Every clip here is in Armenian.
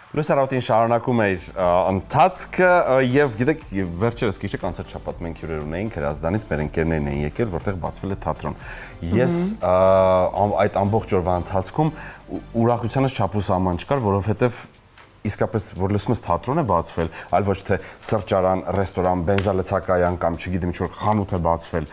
Լույս առավոտին շարունակում էր ընթացքը եւ գիտեք վերջերս քիչ կանցած շաբաթ մենք հյուրեր ունեինք Հրազդանից մեր ընկերներն էին եկել որտեղ բացվել է թատրոն։ Ես այդ ամբողջ օրվա ընթացքում ուրախությանս չափու սահման չկար, որովհետեւ իսկապես որ լսում ես թատրոն է բացվել, այլ ոչ թե սրճարան, ռեստորան, բենզալցակայան կամ չգիտեմ ինչ-որ խանութ է բացվել,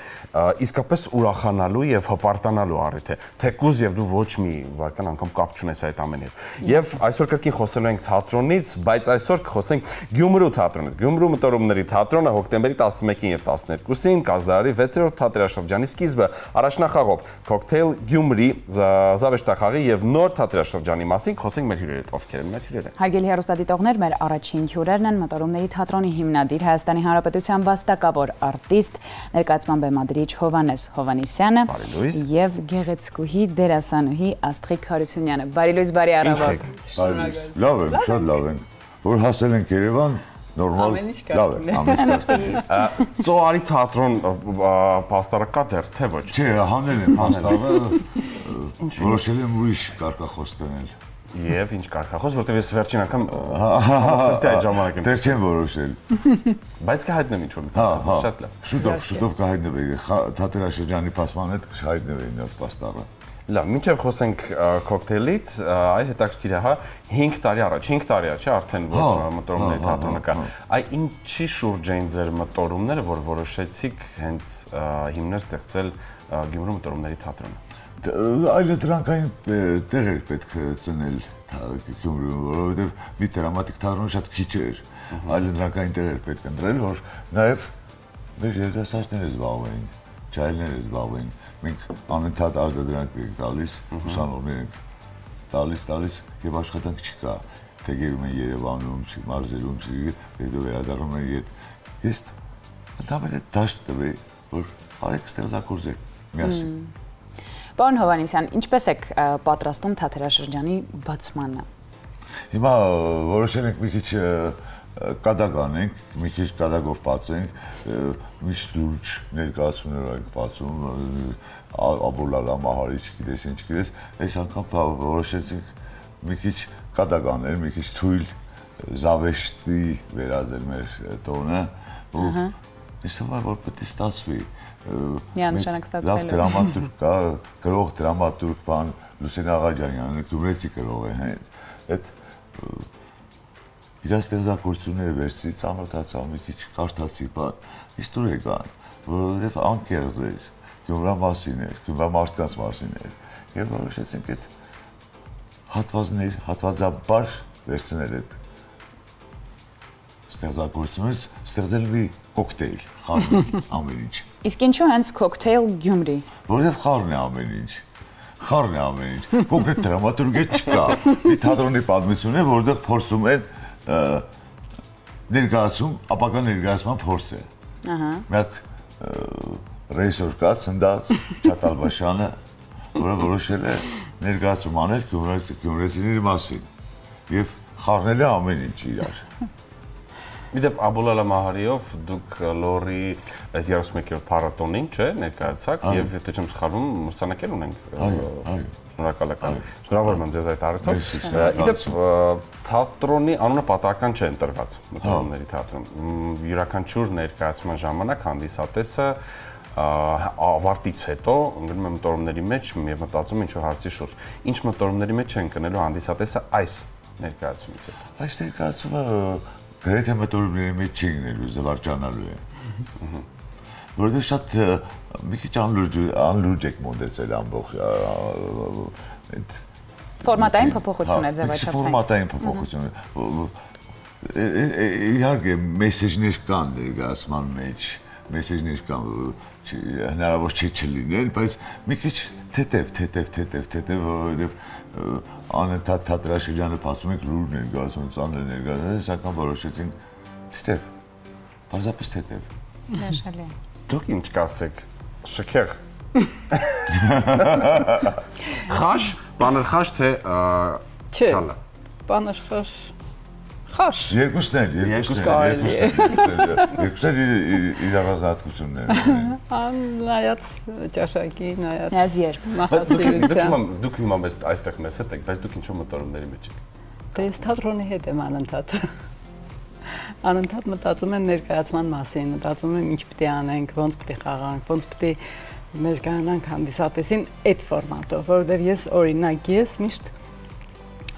իսկապես ուրախանալու եւ հպարտանալու առիթ է։ Թեկուզ եւ դու ոչ մի վարքան անգամ կապ չունես այդ ամենի հետ։ Եվ այսօր կրկին խոսելու ենք թատրոնից, բայց այսօր կխոսենք Գյումրու թատրոնից։ Գյումրու մտորումների թատրոնը հոկտեմբերի 11-ին եւ 12-ին կազդարի 6-րդ թատերաշրջանի սկիզբը առաջնախաղով Cocktail Գյումրի զավեշտախաղի եւ նոր թատերաշրջանի մասին խոսենք մեր հյուրերի հետ, ովքեր են մեր հյուրերը։ Հարգելի հեռուստադիտողներ, մեր առաջին հյուրերն են մտորումների թատրոնի հիմնադիր Հայաստանի Հանրապետության վաստակավոր արտիստ, ներկայացման բեմադրիչ Հովհաննես Հովհաննիսյանը եւ գեղեցկուհի դերասանուհի Աստղիկ Հարությունյանը։ Բարի լույս, բարի առավոտ։ Լավ եմ, շատ լավ եմ։ Որ հասել ենք Երևան, նորմալ։ Լավ է, ամեն ինչ կարգ։ Ծոարի թատրոն պաստառը կա դեռ, թե ոչ։ Չէ, հանել եմ պաստառը, որոշել եմ ուրիշ կարգախոս տանել։ Եվ ինչ կարգախոս, որտեղ ես վերջին անգամ սրտի այդ ժամանակ եմ։ Դեռ չեմ որոշել։ Բայց կհայտնեմ ինչ-որ։ Շատ լավ։ Շուտով կհայտնվի թատերաշրջանի պասման հետ կհայտնվի նոր պաստառը։ Լավ, մինչև խոսենք կոկտեյլից, այ հետաքրքիր է, հա, 5 տարի առաջ, 5 տարի է, չէ, արդեն որ մտորումների թատրոնը կա։ Այ ինչի շուրջ էին ձեր մտորումները, որ որոշեցիք հենց հիմներ ստեղծել Գյումրու մտորումների թատրոնը։ Այլ դրանքային տեղեր պետք է ծնել Գյումրիում, որովհետև մի դրամատիկ թատրոն շատ քիչ էր, այլ դրանքային տեղեր պետք է ընտրել, որ նաև մեր երիտասարդները զբաղվեին, ջահելները զբաղվեին, մենք անընդհատ արտադրանք ենք տալիս, ուսանողներ ենք տալիս եւ աշխատանք չկա, թե գերում են Երևանում, մարզերում, հետո վերադառնում են ետ։ Ես ընդհանրապես դաշտ տվեի, որ արեք ստեղծագործեք միասին։ Պարոն Հովհաննիսյան, ինչպես եք պատրաստում թատերաշրջանի բացմանը։ Հիմա որոշել ենք մի քիչ կադակ անենք, մի քիչ կադակով բացենք, միշտ լուրջ ներկայացումներ ենք բացում, աբոլալա, մահարի, չգիտես, ինչ գիտես, այս անգամ որոշեցինք մի քիչ կադակ անել, մի քիչ թույլ զավեշտի վերածել մեր տոնը, ես թվում է, որ պետք է ստացվի։ Միանշանակ ստացվելու։ Լավ դրամատուրգ կա, գրող դրամատուրգ բան Լուսին Աղաջանյանը, գյումրեցի գրող է, այդ իր ստեղծագործությունները վերցրի, ծանոթացա, մի քիչ կարդացի, իստոր եկան, որովհետև անկեղծ էր, Գյումրու մասին էր, Գյումրու մարդկանց մասին էր, եւ որոշեցինք այդ հատվածաբար վերցնել այդ ստեղծագործությունից, ստեղծել մի կոկտեյլ, խառնել ամեն ինչ։ Իսկ ինչու հենց Cocktail Գյումրի։ Որովհետև խառն է ամեն ինչ։ Խառն է ամեն ինչ։ Կոնկրետ դրամատուրգիա չկա։ Մի թատրոնի պատմություն է, որտեղ փորձում են ներկայացում, ապագա ներկայացման փորձ է։ Մի հատ ռեժիսոր կա, Ցնդած Չատալբաշյանը, որը որոշել է ներկայացում անել գյումրեցիների մասին եւ խառնել է ամեն ինչ իրար։ Իդեպ Աբոլալա Մահարիով դուք Լորի 31-րդ փառատոնին, չէ, ներկայացաք եւ եթե չեմ սխալվում, մրցանակել ունենք։ Շնորհակալական։ Շնորհավորում եմ ձեզ այդ առիթով։ Իդեպ թատրոնի անունը պատահական չէ ընտրված մտորումների թատրոն։ Յուրաքանչյուր ներկայացման ժամանակ հանդիսատեսը ավարտից հետո ընկնում է մտորումների մեջ եւ մտածում ինչ որ հարցի շուրջ։ Ինչ մտորումների մեջ են կնելու հանդիսատեսը այս ներկայացումից հետո։ Այս ներկայացումը գրեթե մտորումների մեջ չի գնելու, զվարճանալու է։ Որովհետև շատ մի քիչ անլուրջ եք մոտեցել ամբողջ ֆորմատային փոփոխություն է ձևաչափային։ Ֆորմատային փոփոխություն է։ Իհարկե մեսեջներ կան ներկայացման մեջ, մեսեջներ կան, հնարավոր չի չլինել, բայց մի քիչ թեթև, որովհետև անընդհատ թատերաշրջանը բացում ենք լուր ներկայացում, ծանր ներկայացում, սակայն որոշեցինք թեթև, պարզապես թեթև։ Հրաշալի։ Դուք ինչ կասեք, շքեղ։ Խաշ, բաներ խաշ, թե չէ, կալա։ բաներ խաշ, խաշ։ Երկուսն իր առանձնահատկություններն են։ Նայած ճաշակի, նայած երբ։ մահասիրության։ Դուք հիմա այստեղ մեզ հետ եք, բայց դուք ինչ-որ մտորումների մեջ եք։ Դե ես թատրոնի հետ եմ անընդհատ։ Անընդհատ մտածում եմ ներկայացման մասին, մտածում եմ ինչ պետք է անենք, ոնց պետք է խաղանք, ոնց պետք է ներկայանանք հանդիսատեսին այդ ֆորմատով, որովհետև ես օրինակ ես միշտ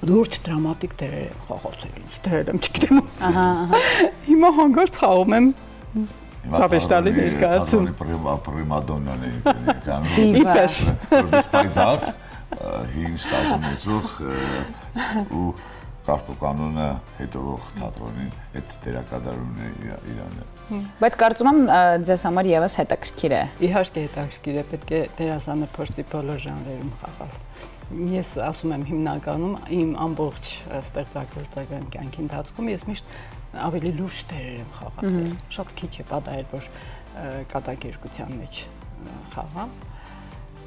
լուրջ դրամատիկ դերեր եմ խաղացել, ինչ դերեր եմ չգիտեմ։ Ահա։ Հիմա հանգարց խաղում եմ Պապեշտալի ներկայացում։ Պրիմադոննան էինք անում։ Իպես։ Որպես պայծառ հին ստատումեցող ու կարգոկանոնը հետևող թատրոնին այդ դերակատարումն իրանը։ Բայց կարծում եմ ձեզ համար եւս հետաքրքիր է։ Իհարկե հետաքրքիր է, պետք է դերասանը փորձի բոլոր ժանրերում խաղալ։ Ես ասում եմ հիմնականում իմ ամբողջ ստեղծագործական կյանքի ընթացքում ես միշտ ավելի լուրջ դերեր եմ խաղացել։ Շատ քիչ է պատահել, որ կատակերգության մեջ խաղամ։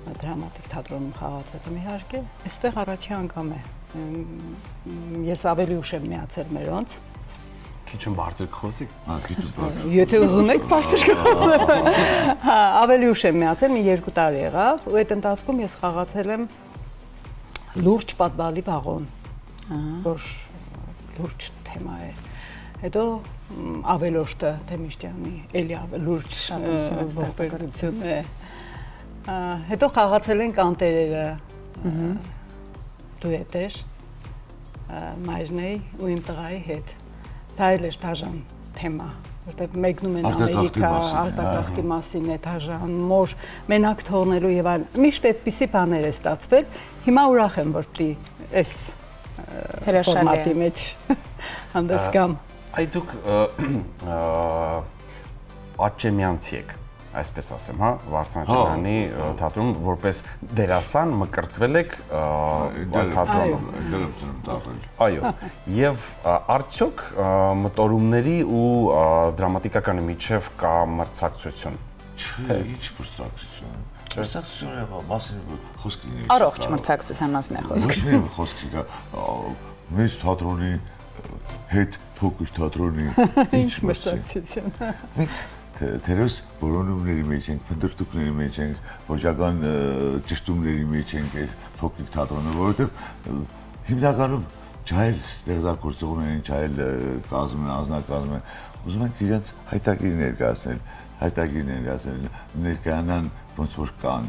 Դրամատիկ թատրոնում խաղացել եմ իհարկե։ Այստեղ առաջի անգամ է։ Ես ավելի ուշ եմ միացել մերոնց։ Քիչ բարձր խոսիկ։ Քիչ բարձր։ Եթե ուզում եք բարձր խոսեմ։ Հա, ավելի ուշ եմ միացել, մի 2 տարի եղավ, ու այդ ընթացքում ես խաղացել եմ լուրջ պատվալի վաղոն, որ լուրջ թեմա է։ Հետո ավելորտը Թեմիշտյանի էլի լուրջ ողբերգություն է։ Հետո խաղացել ենք անտերերը դուետեր Մայրնեի ու իմ տղայի հետ։ Դա էլ էր դաժան թեմա, որտեղ մեկնում են Ամերիկա, արտագաղթի մասին է դաժան, մոր մենակ թողնելու եւ այլն։ Միշտ այդպիսի բաներ է ստացվել։ Հիմա ուրախ եմ, որ պիտի այս ֆորմատի մեջ հանդես գամ։ Այ դուք աչեմյանցի եք, այսպես ասեմ, հա, Վարդան Աչեմյանի թատրոնում որպես դերասան մկրտվել եք թատրոնում։ Այո, եւ արդյոք մտորումների ու դրամատիկականի միջև կա մրցակցություն։ Չէ, ինչ մրցակցություն։ Մրցակցությունը մասին խոսք լինի։ Առողջ մրցակցության մասին է խոսքը։ Ոչ միայն խոսքի կա, մեծ թատրոնի հետ փոքր թատրոնի ինչ մրցակցություն։ Մենք թերևս որոնումների մեջ ենք, փնտրտուքների մեջ ենք, ոճական ճշտումների մեջ ենք այս փոքրիկ թատրոնը, որովհետև հիմնականում չայել ստեղծագործողներին, չայել կազմում են, անձնակազմում են, ուզում են իրենց հայտագիր ներկայացնել, ներկայանան ոնց որ կան։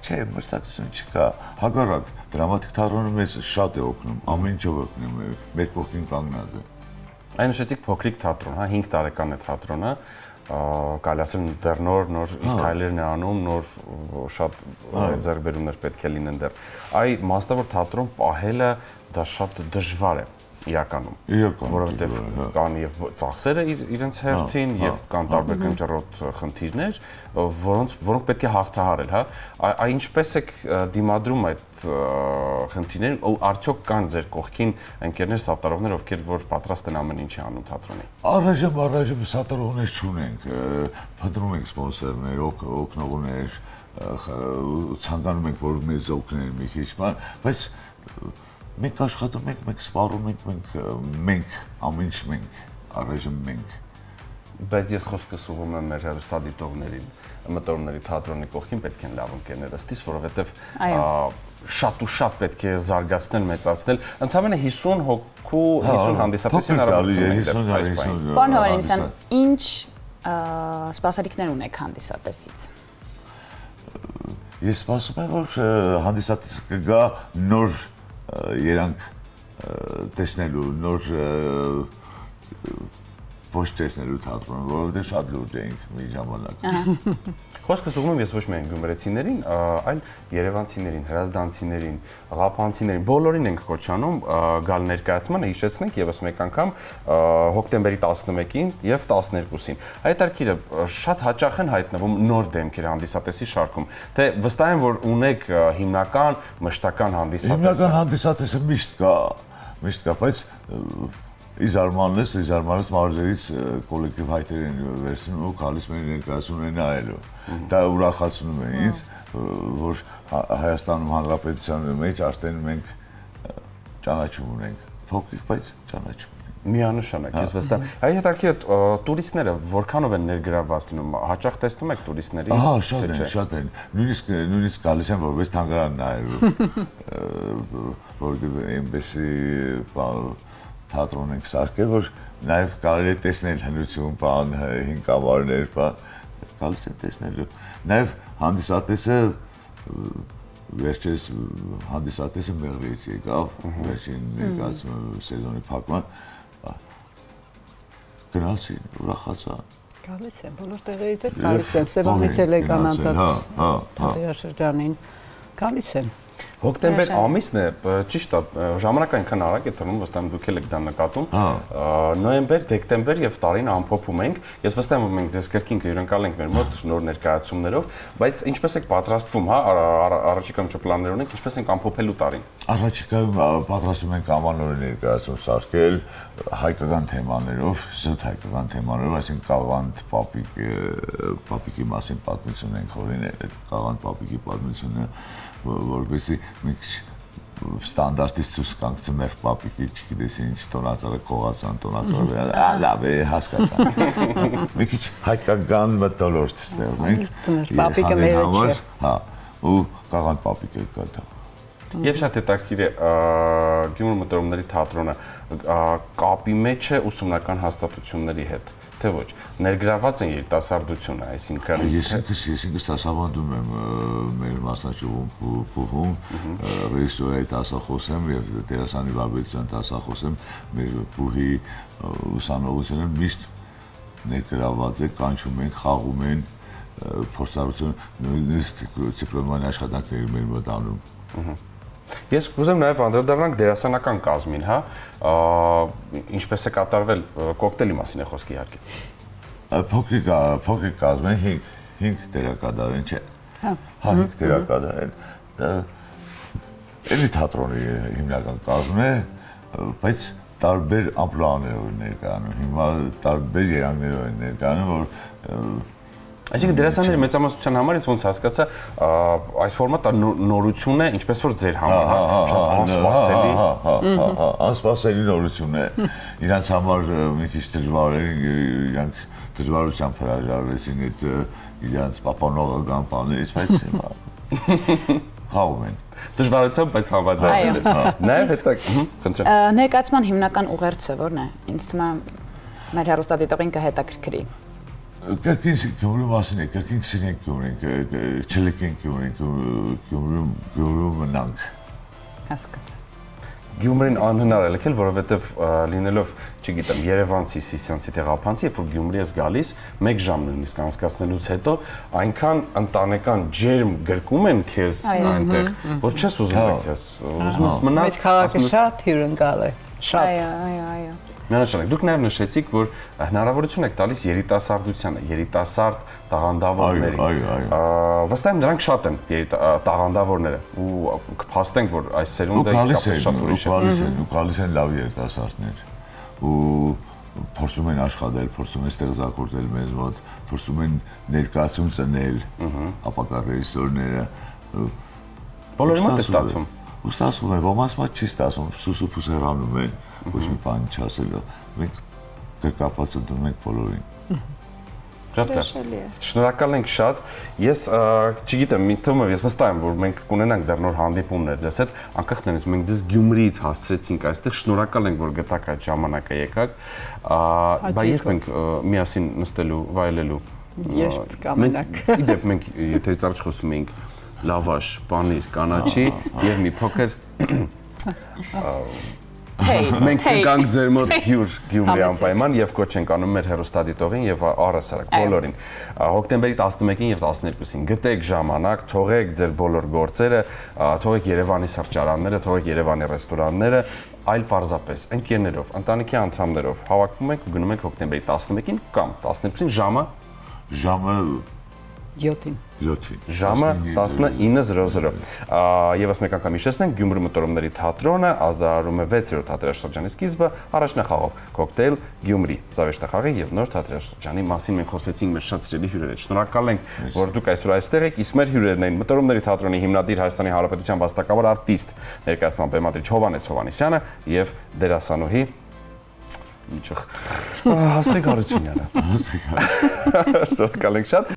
Չէ, մրցակցություն չկա, հակառակ դրամատիկ թատրոնը մեզ շատ է օգնում, ամեն ինչով օգնում է, մեր կողքին կանգնած է։ Այն նշեցիք փոքրիկ թատրոն, հա, 5 տարեկան է թատրոնը, կարելի ասել դեռ նոր իր քայլերն է անում, նոր շատ ձեռքբերումներ պետք է լինեն դեռ։ Այ մասնավոր թատրոն պահելը դա շատ դժվար է իրականում, որովհետև կան եւ ծախսերը իրենց հերթին եւ կան տարբեր կնճռոտ խնդիրներ, որոնք պետք է հաղթահարել, հա։ Այ ինչպես եք դիմադրում այդ խնդիրներին, ու արդյոք կան ձեր կողքին ընկերներ, սատարողներ, ովքեր որ պատրաստ են ամեն ինչի անում թատրոնի։ Առայժմ սատարողներ չունենք, փնտրում ենք սպոնսորներ, օգնողներ, ցանկանում ենք որ մեզ օգնեն մի քիչ, բայց մենք աշխատում ենք, մենք սպառում ենք, մենք ամեն ինչ մենք, առայժմ մենք։ Բայց ես խոսքս ուղղում եմ մեր հեռուստադիտողներին, մտորումների թատրոնի կողքին պետք են լավ ընկերներ ըստիս, որովհետև շատ ու շատ պետք է զարգացնել, մեծացնել, ընդհանրապես 50 հոգու 50 հանդիսատեսին առավոտում։ Պարոն Հովհաննիսյան, ինչ սպասելիքներ ունեք հանդիսատեսից։ Ես սպասում եմ, որ հանդիսատեսը կգա նոր երանք տեսնելու, նոր ոչ տեսնելու թատրոն, որովհետև շատ լուրջ էինք մի ժամանակ։ Խոսքս ուղղում եմ ես ոչ միայն գյումրեցիներին, այլ երևանցիներին, հրազդանցիներին, ղափանցիներին, բոլորին ենք կոչանում գալ ներկայացմանը, հիշեցնենք եւս մեկ անգամ հոկտեմբերի 11-ին եւ 12-ին։ Այդ արկիրը շատ հաճախ են հայտնվում նոր դեմքեր հանդիսատեսի շարքում, թե վստահ եմ, որ ունեք հիմնական մշտական հանդիսատես։ Հիմնական հանդիսատեսը միշտ կա, բայց Իզարմանես մարզերից կոլեկտիվ հայտեր են վերցնում ու գալիս մեր ներկայացումները նայելու։ Դա ուրախացնում է ինձ, որ Հայաստանում Հանրապետության մեջ արդեն մենք ճանաչում ունենք, փոքրիկ, բայց ճանաչում ունենք։ Միանշանակ, ես վստահ։ Այ հետաքրքիր տուրիստները որքանով են ներգրավված լինում, հաճախ տեսնում եք տուրիստների։ Ահա, շատ են։ Նույնիսկ գալիս են որպես թանգարան նայելու, որովհետև այնպեսի թատրոն ենք սարքել, որ նաև կարելի է տեսնել հնություն, բան, հինկավարներ, բան, գալիս են տեսնելու։ Նաև հանդիսատեսը վերջերս հանդիսատեսը Մեղրիից եկավ, վերջին ներկայացումը սեզոնի փակման գնացին, ուրախացան։ Գալիս են, բոլոր տեղերից էլ գալիս են, Սևանից էլ եկան անցած շրջանին, գալիս են։ Հոկտեմբեր ամիսն է, ճիշտ է, ժամանակը այնքան արագ է թվում, վստահ եմ դուք եք դա նկատում։ Նոյեմբեր, դեկտեմբեր եւ տարին ամփոփում ենք։ Ես վստահ եմ մենք ձեզ կրկին կհյուրընկալ ենք մեր մոտ նոր ներկայացումներով, բայց ինչպես եք պատրաստվում, հա, առաջիկայում ինչ պլաններ ունենք, ինչպես ենք ամփոփելու տարին։ Առաջիկայում պատրաստում ենք ամանորի ներկայացում սարքել հայկական թեմաներով, սրտ հայկական թեմաներով, այսինքն Կաղանդ պապիկի մասին պատմություն ենք հորինել, այդ Կաղանդ պապիկի պատմությունը, որովհետեւ մենք ստանդարտից դուրս կանք ծմեր պապիկի, չգիտես ինչ, տոնածառը կողացան, տոնածառը լավ է, հասկացան։ Մի քիչ հայկական մթնոլորտ ստեղծենք։ Պապիկը մերը չէ։ Հա, ու Կաղանդ պապիկը կա։ Եվ շատ հետաքրքիր է Գյումրու մտորումների թատրոնը կապի մեջ է ուսումնական հաստատությունների հետ, թե ոչ։ Ներգրաված են երիտասարդությունը, այսինքն ես ինքս դասավանդում եմ մեր մասնաճյուղում փուխում, ռեժիսորի դասախոս եմ եւ դերասանի վարպետության դասախոս եմ, մեր փուխի ուսանողությունը միշտ ներգրաված է, կանչում են, խաղում են, փորձառություն, նույնիսկ դիպլոմային աշխատանքների մեր մոտ անում։ Ես կուզեմ նաև անդրադառնանք դերասանական կազմին, հա, ինչպես է կատարվել կոկտեյլի մասին է խոսքը իհարկե։ Փոքրիկ կազմ են 5 դերակատար են, չէ։ Հա, 5 դերակատար են։ Էլի թատրոնի հիմնական կազմն է, բայց տարբեր ամպլուաներով են ներկայանում։ Հիմա տարբեր երանգներով են ներկայանում, որ Այսինքն դերասանների մեծամասնության համար ես ոնց հասկացա, այս ֆորմատը նորություն է, ինչպես որ ձեր համար, հա, շատ անսպասելի։ Անսպասելի նորություն է։ Իրանց համար մի քիչ դժվար է, իրանք դժվարությամբ հրաժարվեցին այդ իրանց պապանողական բաներից, բայց հիմա խաղում են։ Դժվարությամբ, բայց համաձայնել են։ Նաև հետո, խնդրեմ։ Ներկայացման հիմնական ուղերձը ո՞րն է։ Ինձ թվում է մեր հեռուստադիտողին կհետաքրքրի։ Կրկին Գյումրու մասին է, կրկին սիրենք Գյումրին, չլեկենք Գյումրին, Գյումրու մնանք։ Հասկաց։ Գյումրին անհնար է լքել, որովհետև լինելով, չգիտեմ, Երևանցի, Սիսիանցի, Տեղափանցի, երբ որ Գյումրի ես գալիս, 1 ժամ նույնիսկ անցկացնելուց հետո այնքան ընտանեկան ջերմ գրկում են քեզ այնտեղ, որ չես ուզում քեզ, ուզում ես մնաս։ Այս քաղաքը շատ հյուրընկալ է, շատ։ Այո։ Միանշանակ, դուք նաև նշեցիք, որ հնարավորություն եք տալիս երիտասարդությանը, երիտասարդ տաղանդավորներին։ Վստահ եմ նրանք շատ են տաղանդավորները ու կփաստենք, որ այս սերունդը իսկապես շատ ուրիշ է։ Ու գալիս են լավ երիտասարդներ ու փորձում են աշխատել, փորձում են ստեղծագործել մեզ մոտ, փորձում են ներկայացում ծնել ապակա ռեժիսորները։ Բոլորի մոտ է ստացվում։ Ու ստացվում է, ոմանց մոտ չի ստացվում, սուսուփուս հեռանում են, ոչ մի բան չասելու։ Մենք կապված ընդունում ենք բոլորին։ Շատ լավ։ Շնորհակալ ենք շատ։ Ես չգիտեմ, ինձ թվում է, ես վստահ եմ, որ մենք կունենանք դեռ նոր հանդիպումներ ձեզ հետ, անկախ նրանից մենք ձեզ Գյումրիից հասցրեցինք այստեղ, շնորհակալ ենք, որ գտաք այդ ժամանակը եկաք։ Բայց երբ ենք միասին նստելու, վայելելու։ Երբ կամենաք։ Իդեպ մենք եթերից առաջ խոսում էինք լավաշ, պանիր, կանաչի եւ մի փոքր Մենք կգանք ձեր մոտ հյուր Գյումրի անպայման եւ կոչ ենք անում մեր հեռուստադիտողին եւ առհասարակ բոլորին։ Հոկտեմբերի 11-ին եւ 12-ին գտեք ժամանակ, թողեք ձեր բոլոր գործերը, թողեք Երևանի սրճարանները, թողեք Երևանի ռեստորանները, այլ պարզապես ընկերներով, ընտանիքի անդամներով հավաքվում ենք ու գնում ենք հոկտեմբերի 11-ին կամ 12-ին ժամը 7-ին։ Ժամը 19:00։ Եվս մեկ անգամ հիշեցնենք, Գյումրու մտորումների թատրոնը ազդարարում է 6-րդ թատերաշրջանի սկիզբը, առաջնախաղով կոկտեյլ Գյումրի, ծավեշտախաղի եւ նոր թատերաշրջանի մասին մենք խոսեցինք մեր շատ սիրելի հյուրերի հետ։ Շնորհակալ ենք, որ դուք այսօր այստեղ եք, իսկ մեր հյուրերն էին մտորումների թատրոնի հիմնադիր Հայաստանի Հանրապետության վաստակավոր արտիստ, ներկայացման բեմադրիչ Հովհաննես Հովհաննիսյանը եւ դերասանուհի Ինչո՞ղ։ Հասրիկ Հարությունյանը։ Հասցեքա։ Շնորհակալ ենք շատ։